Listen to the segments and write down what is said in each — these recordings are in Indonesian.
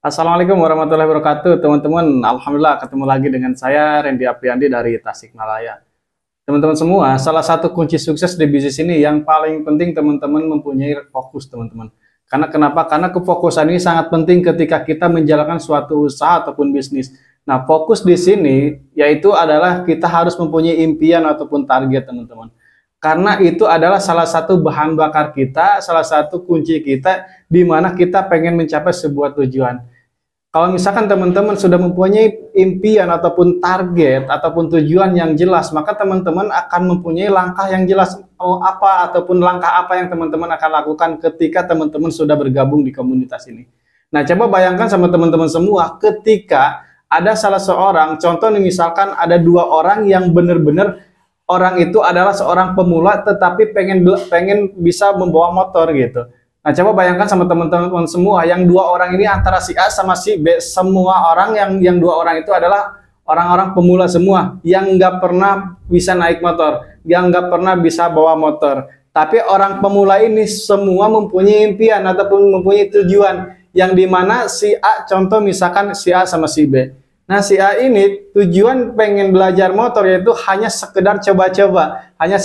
Assalamualaikum warahmatullahi wabarakatuh, teman-teman. Alhamdulillah ketemu lagi dengan saya Randy Apriandi dari Tasikmalaya. Teman-teman semua, salah satu kunci sukses di bisnis ini yang paling penting teman-teman mempunyai fokus, teman-teman. Karena kenapa? Karena kefokusan ini sangat penting ketika kita menjalankan suatu usaha ataupun bisnis. Nah, fokus di sini yaitu adalah kita harus mempunyai impian ataupun target, teman-teman. Karena itu adalah salah satu bahan bakar kita, salah satu kunci kita di mana kita pengen mencapai sebuah tujuan. Kalau misalkan teman-teman sudah mempunyai impian ataupun target ataupun tujuan yang jelas, maka teman-teman akan mempunyai langkah yang jelas apa ataupun langkah apa yang teman-teman akan lakukan ketika teman-teman sudah bergabung di komunitas ini. Nah, coba bayangkan sama teman-teman semua ketika ada salah seorang, contoh nih misalkan ada dua orang yang benar-benar orang itu adalah seorang pemula tetapi pengen bisa membawa motor gitu. Nah, coba bayangkan sama teman-teman semua, yang dua orang ini antara si A sama si B, semua orang yang dua orang itu adalah orang-orang pemula semua, yang nggak pernah bisa naik motor, yang nggak pernah bisa bawa motor. Tapi orang pemula ini semua mempunyai impian ataupun mempunyai tujuan, yang dimana si A, contoh misalkan si A sama si B. Nah, si A ini tujuan pengen belajar motor yaitu hanya sekedar coba-coba, hanya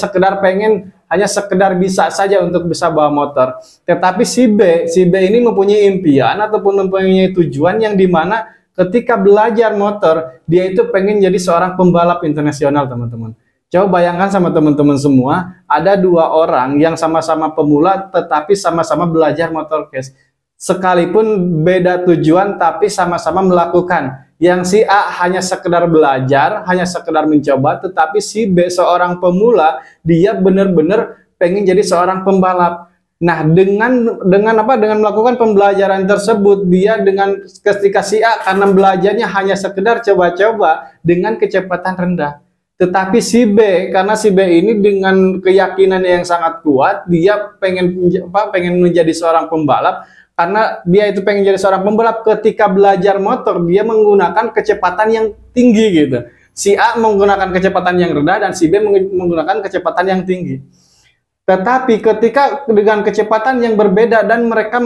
sekedar bisa saja untuk bisa bawa motor. Tetapi si B ini mempunyai impian ataupun mempunyai tujuan yang dimana ketika belajar motor, dia itu pengen jadi seorang pembalap internasional, teman-teman. Coba bayangkan sama teman-teman semua, ada dua orang yang sama-sama pemula tetapi sama-sama belajar motor case. Sekalipun beda tujuan tapi sama-sama melakukan. Yang si A hanya sekedar belajar, hanya sekedar mencoba, tetapi si B seorang pemula, dia benar-benar pengen jadi seorang pembalap. Nah, dengan apa? Dengan melakukan pembelajaran tersebut, dia dengan ketika si A karena belajarnya hanya sekedar coba-coba dengan kecepatan rendah. Tetapi si B, karena si B ini dengan keyakinan yang sangat kuat, dia pengen menjadi seorang pembalap. Karena dia itu pengen jadi seorang pembalap, ketika belajar motor dia menggunakan kecepatan yang tinggi gitu. Si A menggunakan kecepatan yang rendah dan si B menggunakan kecepatan yang tinggi. Tetapi ketika dengan kecepatan yang berbeda dan mereka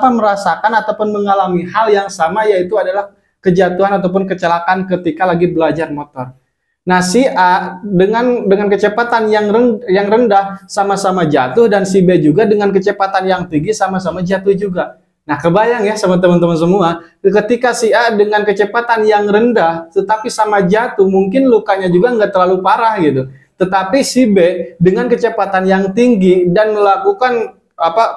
merasakan ataupun mengalami hal yang sama, yaitu adalah kejatuhan ataupun kecelakaan ketika lagi belajar motor. Nah, si A dengan kecepatan yang rendah sama-sama jatuh, dan si B juga dengan kecepatan yang tinggi sama-sama jatuh juga. Nah, kebayang ya sama teman-teman semua, ketika si A dengan kecepatan yang rendah tetapi sama jatuh, mungkin lukanya juga nggak terlalu parah gitu. Tetapi si B dengan kecepatan yang tinggi dan melakukan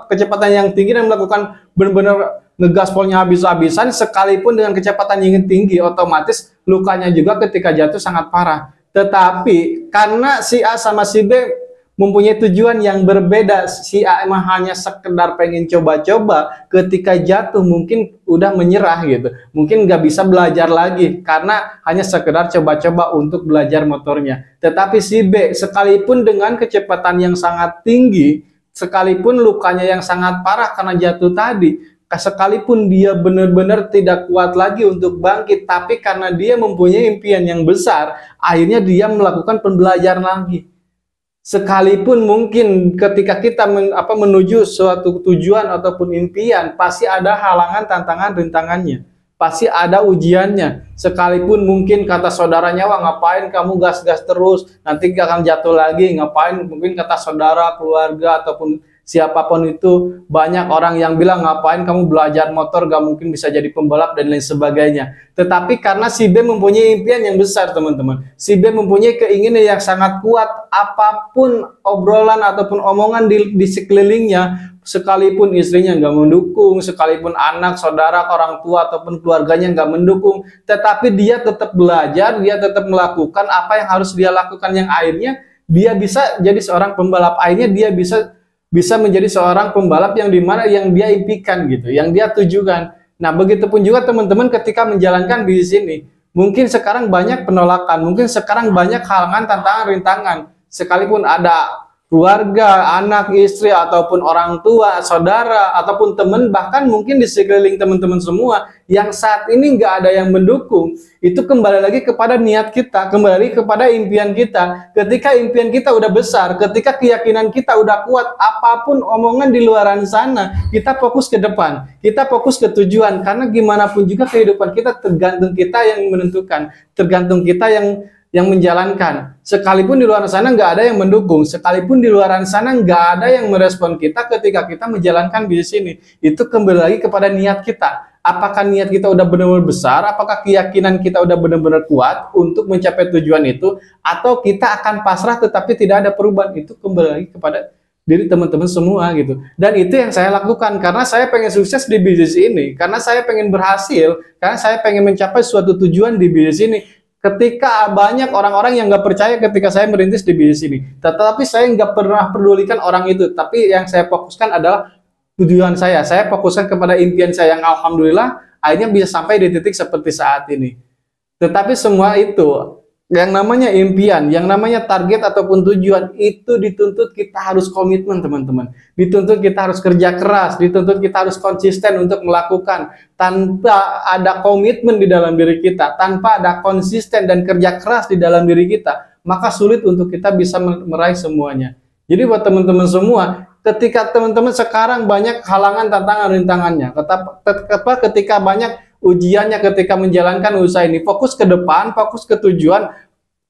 kecepatan yang tinggi dan melakukan benar-benar ngegaspolnya habis-habisan, sekalipun dengan kecepatan yang tinggi, otomatis lukanya juga ketika jatuh sangat parah. Tetapi karena si A sama si B mempunyai tujuan yang berbeda, si A emang hanya sekedar pengen coba-coba, ketika jatuh mungkin udah menyerah gitu, mungkin nggak bisa belajar lagi karena hanya sekedar coba-coba untuk belajar motornya. Tetapi si B sekalipun dengan kecepatan yang sangat tinggi, sekalipun lukanya yang sangat parah karena jatuh tadi, sekalipun dia benar-benar tidak kuat lagi untuk bangkit, tapi karena dia mempunyai impian yang besar, akhirnya dia melakukan pembelajaran lagi. Sekalipun mungkin ketika kita menuju suatu tujuan ataupun impian, pasti ada halangan, tantangan, rintangannya. Pasti ada ujiannya. Sekalipun mungkin kata saudaranya, wah ngapain kamu gas-gas terus, nanti akan jatuh lagi, ngapain, mungkin kata saudara, keluarga, ataupun siapapun itu, banyak orang yang bilang ngapain kamu belajar motor, gak mungkin bisa jadi pembalap dan lain sebagainya. Tetapi karena si B mempunyai impian yang besar, teman-teman, si B mempunyai keinginan yang sangat kuat, apapun obrolan ataupun omongan di sekelilingnya, sekalipun istrinya nggak mendukung, sekalipun anak, saudara, orang tua ataupun keluarganya nggak mendukung, tetapi dia tetap belajar, dia tetap melakukan apa yang harus dia lakukan, yang akhirnya dia bisa jadi seorang pembalap. Akhirnya dia bisa menjadi seorang pembalap yang dimana yang dia impikan gitu, yang dia tujukan. Nah, begitupun juga teman-teman ketika menjalankan bisnis ini, mungkin sekarang banyak penolakan, mungkin sekarang banyak halangan, tantangan, rintangan. Sekalipun ada keluarga, anak, istri, ataupun orang tua, saudara, ataupun teman, bahkan mungkin di sekeliling teman-teman semua yang saat ini nggak ada yang mendukung, itu kembali lagi kepada niat kita, kembali lagi kepada impian kita. Ketika impian kita udah besar, ketika keyakinan kita udah kuat, apapun omongan di luaran sana, kita fokus ke depan, kita fokus ke tujuan, karena gimana pun juga kehidupan kita tergantung kita yang menentukan, tergantung kita yang menjalankan. Sekalipun di luar sana nggak ada yang mendukung, sekalipun di luar sana nggak ada yang merespon kita ketika kita menjalankan bisnis ini, itu kembali lagi kepada niat kita. Apakah niat kita udah benar-benar besar, apakah keyakinan kita udah benar-benar kuat untuk mencapai tujuan itu, atau kita akan pasrah tetapi tidak ada perubahan, itu kembali lagi kepada diri teman-teman semua gitu. Dan itu yang saya lakukan, karena saya pengen sukses di bisnis ini, karena saya pengen berhasil, karena saya pengen mencapai suatu tujuan di bisnis ini. Ketika banyak orang-orang yang nggak percaya ketika saya merintis di bisnis ini, tetapi saya nggak pernah pedulikan orang itu, tapi yang saya fokuskan adalah tujuan saya fokuskan kepada impian saya yang alhamdulillah akhirnya bisa sampai di titik seperti saat ini. Tetapi semua itu, yang namanya impian, yang namanya target ataupun tujuan, itu dituntut kita harus komitmen teman-teman. Dituntut kita harus kerja keras, dituntut kita harus konsisten untuk melakukan. Tanpa ada komitmen di dalam diri kita, tanpa ada konsisten dan kerja keras di dalam diri kita, maka sulit untuk kita bisa meraih semuanya. Jadi buat teman-teman semua, ketika teman-teman sekarang banyak halangan, tantangan, rintangannya, ketika banyak ujiannya ketika menjalankan usaha ini, fokus ke depan, fokus ke tujuan.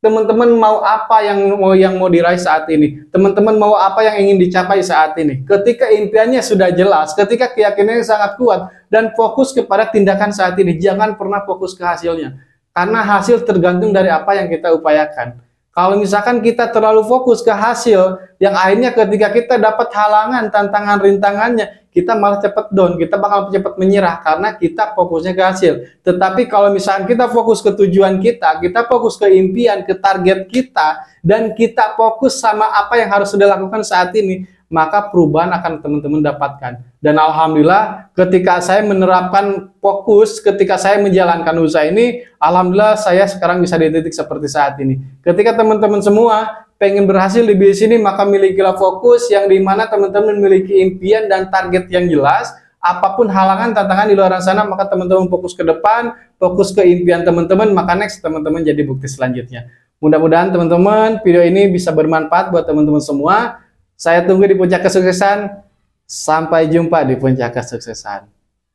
Teman-teman mau apa yang mau diraih saat ini, teman-teman mau apa yang ingin dicapai saat ini. Ketika impiannya sudah jelas, ketika keyakinannya sangat kuat, dan fokus kepada tindakan saat ini, jangan pernah fokus ke hasilnya, karena hasil tergantung dari apa yang kita upayakan. Kalau misalkan kita terlalu fokus ke hasil, yang akhirnya ketika kita dapat halangan, tantangan, rintangannya, kita malah cepat down, kita bakal cepat menyerah karena kita fokusnya ke hasil. Tetapi kalau misalkan kita fokus ke tujuan kita fokus ke impian, ke target kita, dan kita fokus sama apa yang harus sudah lakukan saat ini, maka perubahan akan teman-teman dapatkan. Dan alhamdulillah ketika saya menerapkan fokus, ketika saya menjalankan usaha ini, alhamdulillah saya sekarang bisa di titik seperti saat ini. Ketika teman-teman semua pengen berhasil di bisnis ini, maka milikilah fokus yang dimana teman-teman memiliki impian dan target yang jelas. Apapun halangan, tantangan di luar sana, maka teman-teman fokus ke depan, fokus ke impian teman-teman, maka next teman-teman jadi bukti selanjutnya. Mudah-mudahan teman-teman video ini bisa bermanfaat buat teman-teman semua. Saya tunggu di puncak kesuksesan. Sampai jumpa di puncak kesuksesan.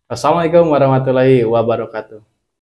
Wassalamualaikum warahmatullahi wabarakatuh.